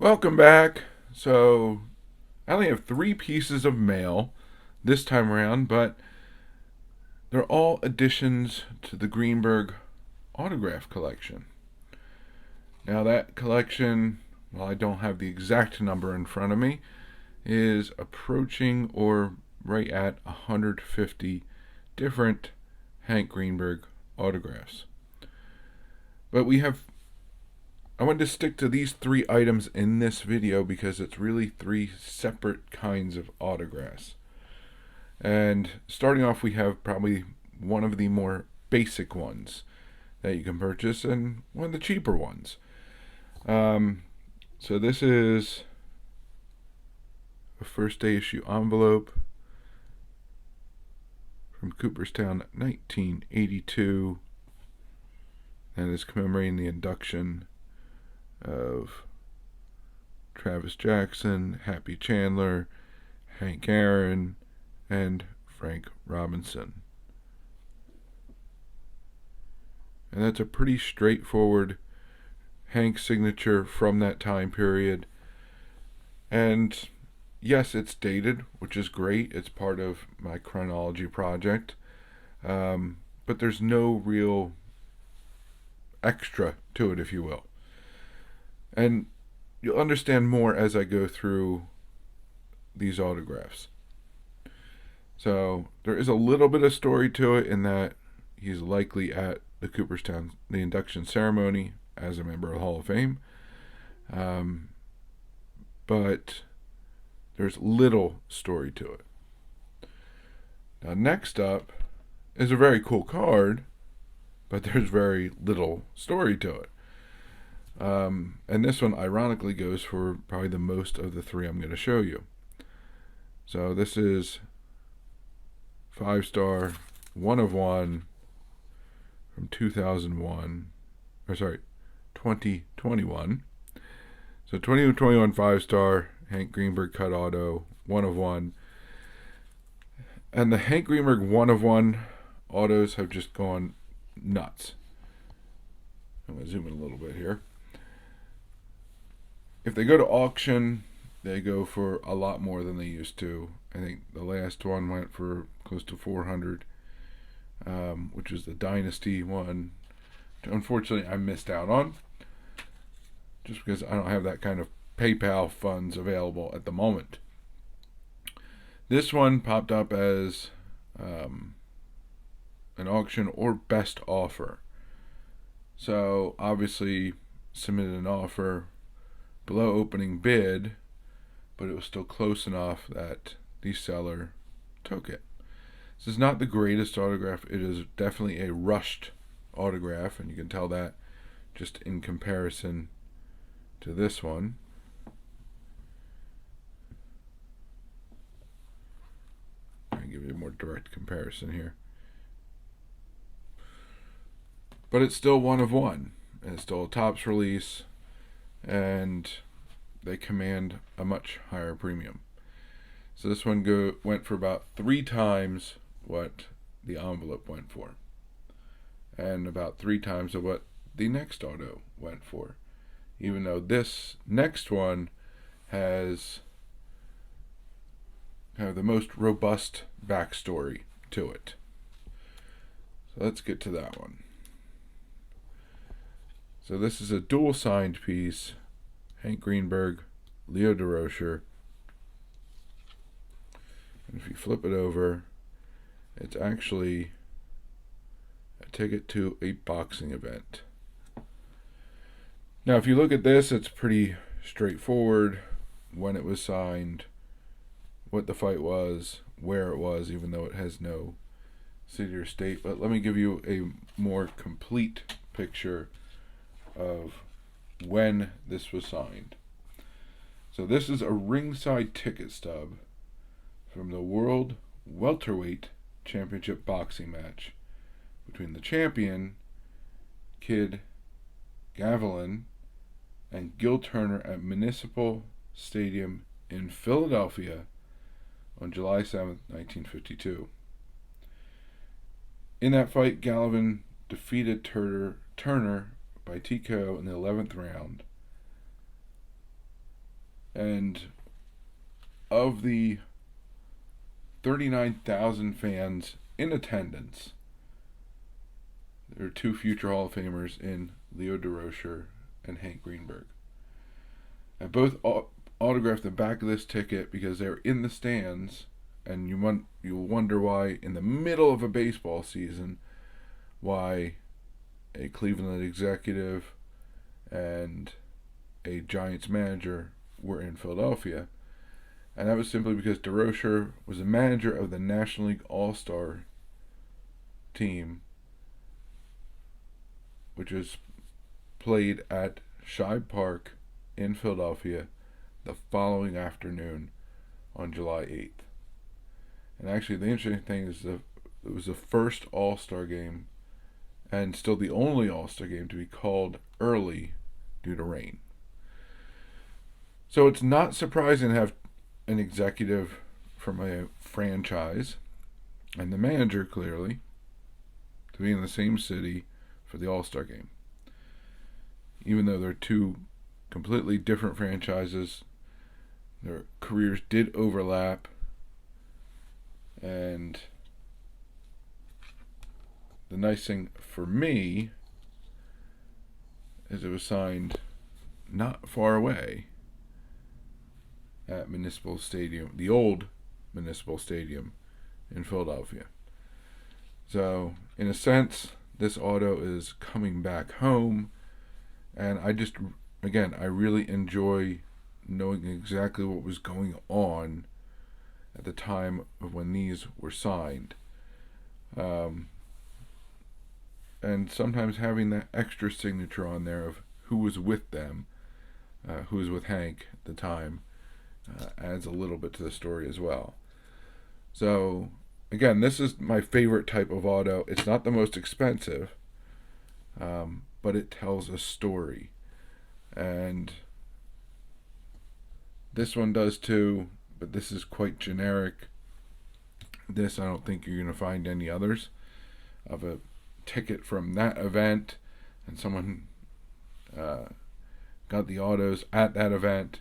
Welcome back. So, I only have three pieces of mail this time around, but they're all additions to the Greenberg autograph collection. Now, that collection, well, I don't have the exact number in front of me, is approaching or right at 150 different Hank Greenberg autographs. But I wanted to stick to these three items in this video because it's really three separate kinds of autographs. And starting off, we have probably one of the more basic ones that you can purchase and one of the cheaper ones. So this is a first day issue envelope from Cooperstown 1982, and is commemorating the induction of Travis Jackson, Happy Chandler, Hank Aaron, and Frank Robinson. And that's a pretty straightforward Hank signature from that time period. And yes, it's dated, which is great. It's part of my chronology project. But there's no real extra to it, if you will. And you'll understand more as I go through these autographs. So there is a little bit of story to it in that he's likely at the induction ceremony as a member of the Hall of Fame. But there's little story to it. Now, next up is a very cool card, but there's very little story to it. And this one, ironically, goes for probably the most of the three I'm going to show you. So this is 5-star, 1 of 1 from 2021. 2021. So 2021 5-star Hank Greenberg cut auto, 1 of 1. And the Hank Greenberg 1 of 1 autos have just gone nuts. I'm going to zoom in a little bit here. If they go to auction, they go for a lot more than they used to. I think the last one went for close to 400, which is the Dynasty one. Unfortunately, I missed out on, just because I don't have that kind of PayPal funds available at the moment. This one popped up as an auction or best offer. So obviously submitted an offer below opening bid, but it was still close enough that the seller took it. This is not the greatest autograph. It is definitely a rushed autograph, and you can tell that just in comparison to this one. I'll give you a more direct comparison here. But it's still 1 of 1. And it's still a Topps release, and they command a much higher premium. So this one went for about 3 times what the envelope went for, and about 3 times of what the next auto went for, even though this next one has kind of the most robust backstory to it. So let's get to that one. So this is a dual signed piece, Hank Greenberg, Leo Durocher. And if you flip it over, it's actually a ticket to a boxing event. Now, if you look at this, it's pretty straightforward. When it was signed, what the fight was, where it was, even though it has no city or state. But let me give you a more complete picture of when this was signed. So this is a ringside ticket stub from the World Welterweight Championship boxing match between the champion, Kid Gavilan, and Gil Turner at Municipal Stadium in Philadelphia on July 7th, 1952. In that fight, Gavilan defeated Turner by TKO in the 11th round. And of the 39,000 fans in attendance, there are two future Hall of Famers in Leo Durocher and Hank Greenberg. And both autographed the back of this ticket because they're in the stands, and you'll wonder why, in the middle of a baseball season, why a Cleveland executive and a Giants manager were in Philadelphia. And that was simply because Durocher was a manager of the National League All-Star team, which was played at Shibe Park in Philadelphia the following afternoon on July 8th. And actually, the interesting thing is it was the first All-Star game, and still the only All-Star game to be called early due to rain. So it's not surprising to have an executive from a franchise, and the manager clearly, to be in the same city for the All-Star game. Even though they're two completely different franchises, their careers did overlap, and the nice thing for me is it was signed not far away at Municipal Stadium, the old Municipal Stadium in Philadelphia. So, in a sense, this auto is coming back home, and I really enjoy knowing exactly what was going on at the time of when these were signed. And sometimes having that extra signature on there of who was with them, who was with Hank at the time, adds a little bit to the story as well. So, again, this is my favorite type of auto. It's not the most expensive, but it tells a story. And this one does too, but this is quite generic. This, I don't think you're going to find any others of a ticket from that event, and someone got the autos at that event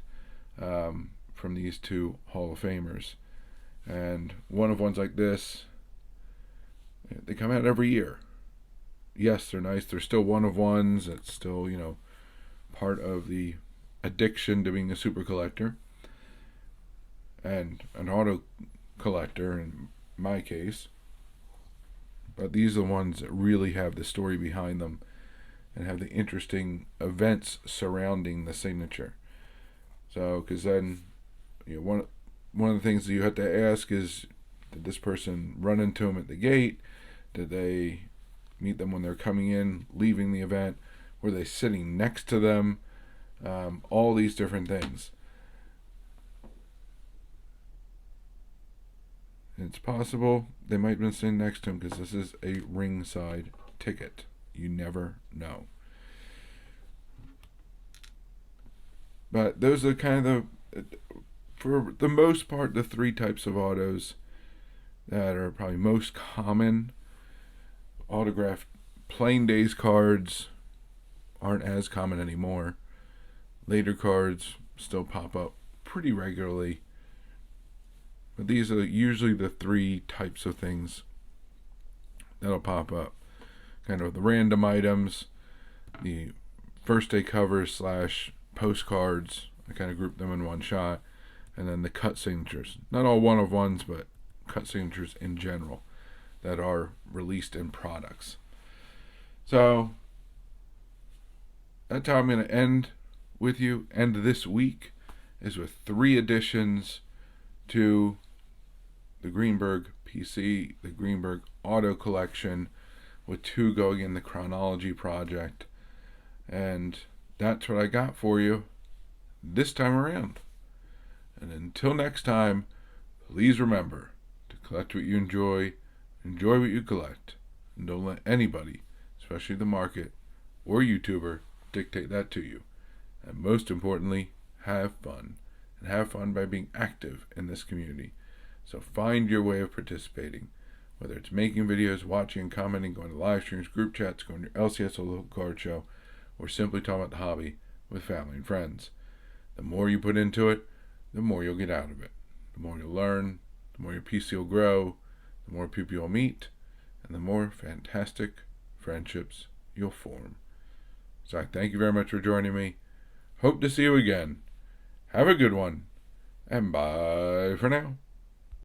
from these two Hall of Famers. And one of ones like this, they come out every year. Yes, they're nice. They're still one of ones. It's still, part of the addiction to being a super collector and an auto collector in my case. But these are the ones that really have the story behind them and have the interesting events surrounding the signature. So, because then, one of the things that you have to ask is, did this person run into them at the gate? Did they meet them when they're coming in, leaving the event? Were they sitting next to them? All these different things. And it's possible they might have been sitting next to him because this is a ringside ticket. You never know. But those are kind of for the most part, the three types of autos that are probably most common. Autographed plain days cards aren't as common anymore. Later cards still pop up pretty regularly. But these are usually the three types of things that'll pop up. Kind of the random items, the first day covers / postcards. I kind of group them in one shot. And then the cut signatures. Not all one of ones, but cut signatures in general that are released in products. So that's how I'm going to end this week, is with 3 additions to the Greenberg PC, the Greenberg Auto Collection, with 2 going in the Chronology Project. And that's what I got for you this time around. And until next time, please remember to collect what you enjoy what you collect, and don't let anybody, especially the market or YouTuber, dictate that to you. And most importantly, have fun. And have fun by being active in this community. So find your way of participating, whether it's making videos, watching and commenting, going to live streams, group chats, going to your LCS or local card show, or simply talking about the hobby with family and friends. The more you put into it, the more you'll get out of it. The more you'll learn, the more your PC will grow, the more people you'll meet, and the more fantastic friendships you'll form. So I thank you very much for joining me. Hope to see you again. Have a good one, and bye for now.